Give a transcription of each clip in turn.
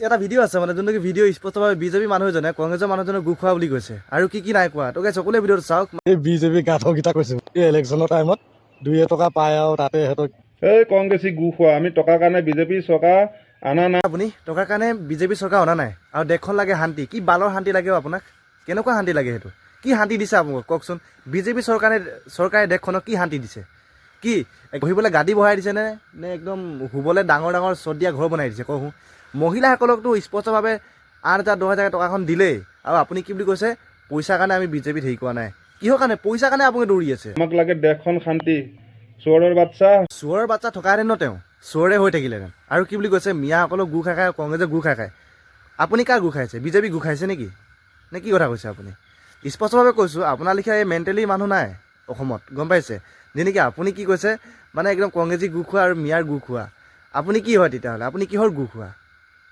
এটা ভিডিঅ' আছে মানে যোনটো ভিডিঅ' স্পষ্টভাৱে বিজেপি মানুহজনে কংগ্ৰেছৰ মানুহজনে গু খোৱা বুলি কৈছে আৰু কি নাই কোৱা তোকে সকলোৱে ভিডিঅ'টো চাওক। এই বিজেপি গাধকেইটা কৈছে এই ইলেকশ্যনৰ টাইমত 2 টকা পায় আৰু তাতে সিহঁতক এই কংগ্ৰেছী গু খোৱা আমি টকাৰ কাৰণে বিজেপি চৰকাৰ আনা নাই। আপুনি টকাৰ কাৰণে বিজেপি চৰকাৰ অনা নাই আৰু দেশখন লাগে শান্তি। কি বালৰ শান্তি লাগে আপোনাক? কেনেকুৱা শান্তি লাগে সেইটো? কি শান্তি দিছে আপোনাক কওকচোন? বিজেপি চৰকাৰে দেশখনক কি শান্তি দিছে? কি বহিবলৈ গাদী বহাই দিছে নে একদম শুবলৈ ডাঙৰ ডাঙৰ চট দিয়া ঘৰ বনাই দিছে কওঁ? মহিলাসকলকতো স্পষ্টভাৱে 8,000 10,000 টকাখন দিলেই আৰু আপুনি কি বুলি কৈছে পইচাৰ কাৰণে আমি বিজেপিত হেৰি কৰা নাই। কিহৰ কাৰণে? পইচাৰ কাৰণে আপুনি দৌৰি আছে। আমাক লাগে দেশখন শান্তি। চোৰৰ বাচ্চা থকাহেঁতেন ন তেওঁ চোৰে হৈ থাকিলেহেঁতেন। আৰু কি বুলি কৈছে মিয়াসকলক গু খাই কংগ্ৰেছে গু খাই আপুনি কাৰ গু খাইছে? বিজেপি গু খাইছে নেকি? নে কি কথা কৈছে আপুনি? স্পষ্টভাৱে কৈছোঁ আপোনাৰ লিখীয়া এই মেণ্টেলি মানুহ নাই অসমত, গম পাইছে? যেনেকৈ আপুনি কি কৈছে মানে একদম কংগ্ৰেছী গু খোৱা আৰু মিয়াৰ গু খোৱা। আপুনি কি হয় তেতিয়াহ'লে? আপুনি কিহৰ গু খোৱা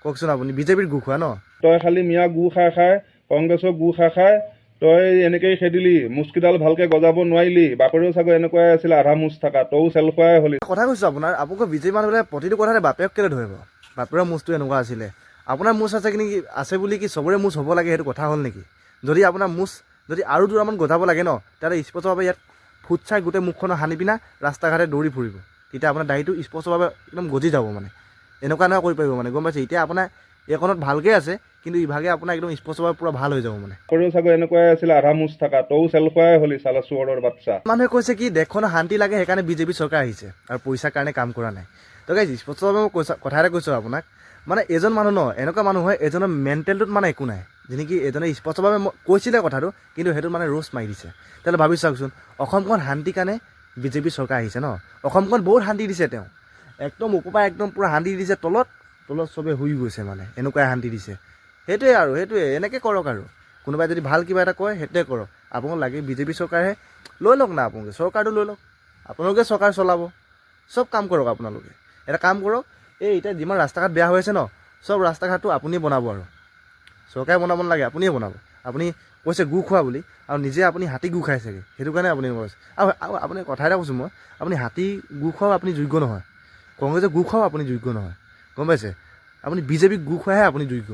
কওকচোন? আপুনি বিজেপিৰ গু খোৱা ন? তই খালি মিয়া গু খাই কংগ্ৰেছৰ গু খাই তই এনেকেই খেদিলি। মুচকিডাল ভালকে গজাব নোৱাৰিলি। বাপেৰেও চাগৈ এনেকুৱাই আছিল আধা মুচ থকা, তইও চেল খোৱাই হলি। কথা কৈছোঁ আপোনাক বিজেপি মানুহবিলাকে প্ৰতিটো কথাতে বাপেৰক কেলৈ ধৰিব? বাপেৰৰ মুচটো এনেকুৱা আছিলে। আপোনাৰ মুচ আছে বুলি কি চবৰে মুচ হ'ব লাগে সেইটো কথা হ'ল নেকি? যদি আপোনাৰ মুচ যদি আৰু দুটামান গজাব লাগে ন তেতিয়াহ'লে স্পষ্টভাৱে ইয়াত ফুটছাই গোটেই মুখখনত সানি পিনা ৰাস্তা ঘাটে দৌৰি ফুৰিব। তেতিয়া আপোনাৰ দাড়িটো স্পষ্টভাৱে একদম গজি যাব মানে। এনেকুৱা কৰি পাৰিব মানে, গম পাইছে? এতিয়া আপোনাৰ এইকণত ভালকৈ আছে কিন্তু ইভাগে আপোনাৰ একদম স্পষ্টভাৱে পূৰা ভাল হৈ যাব মানে। বাপেৰেও চাগৈ এনেকুৱাই আছিল আধা মুচ থকা, তইও চেল খোৱাই হলি চালা চোৰৰ বাচ্চা। মানুহে কৈছে কি দেশখনৰ শান্তি লাগে সেইকাৰণে বিজেপি চৰকাৰ আহিছে আৰু পইচাৰ কাৰণে কাম কৰা নাই। তো গাইজ স্পষ্টভাৱে মই কথা এটা কৈছোঁ আপোনাক, মানে এজন মানুহ ন এনেকুৱা মানুহ হয় এজনৰ মেণ্টেলটোত মানে একো নাই। যেনেকি এজনে স্পষ্টভাৱে কৈছিলে কথাটো কিন্তু সেইটোত মানে ৰোষ্ট মাৰি দিছে। তেতিয়াহ'লে ভাবি চাওকচোন অসমখন শান্তিৰ কাৰণে বিজেপি চৰকাৰ আহিছে ন? অসমখন বহুত শান্তি দিছে তেওঁ, একদম ওপৰপৰা একদম পূৰা শান্তি দিছে, তলত চবে শুই গৈছে মানে এনেকুৱাই শান্তি দিছে। সেইটোৱে এনেকৈ কৰক আৰু কোনোবাই যদি ভাল কিবা এটা কয় সেইটোৱে কৰক। আপোনালোক লাগে বিজেপি চৰকাৰহে লৈ লওক না, আপোনালোকে চৰকাৰটো লৈ লওক, আপোনালোকে চৰকাৰ চলাব, চব কাম কৰক আপোনালোকে। এটা কাম কৰক, এতিয়া যিমান ৰাস্তা ঘাট বেয়া হৈ আছে ন চব ৰাস্তা ঘাটটো আপুনিয়ে বনাব আৰু চৰকাৰে বনাব নালাগে, আপুনিয়ে বনাব। আপুনি কৈছে গু খোৱা বুলি আৰু নিজে আপুনি হাতী গু খাই চাগে, সেইটো কাৰণে আপুনি কৈছে। আৰু আপুনি কথা এটা কৈছোঁ মই, আপুনি হাতী গু খোৱাও আপুনি যোগ্য নহয়, কংগ্ৰেছে গু খোৱাও আপুনি যোগ্য নহয়, গম পাইছে? আপুনি বিজেপিক গু খোৱাহে আপুনি যোগ্য।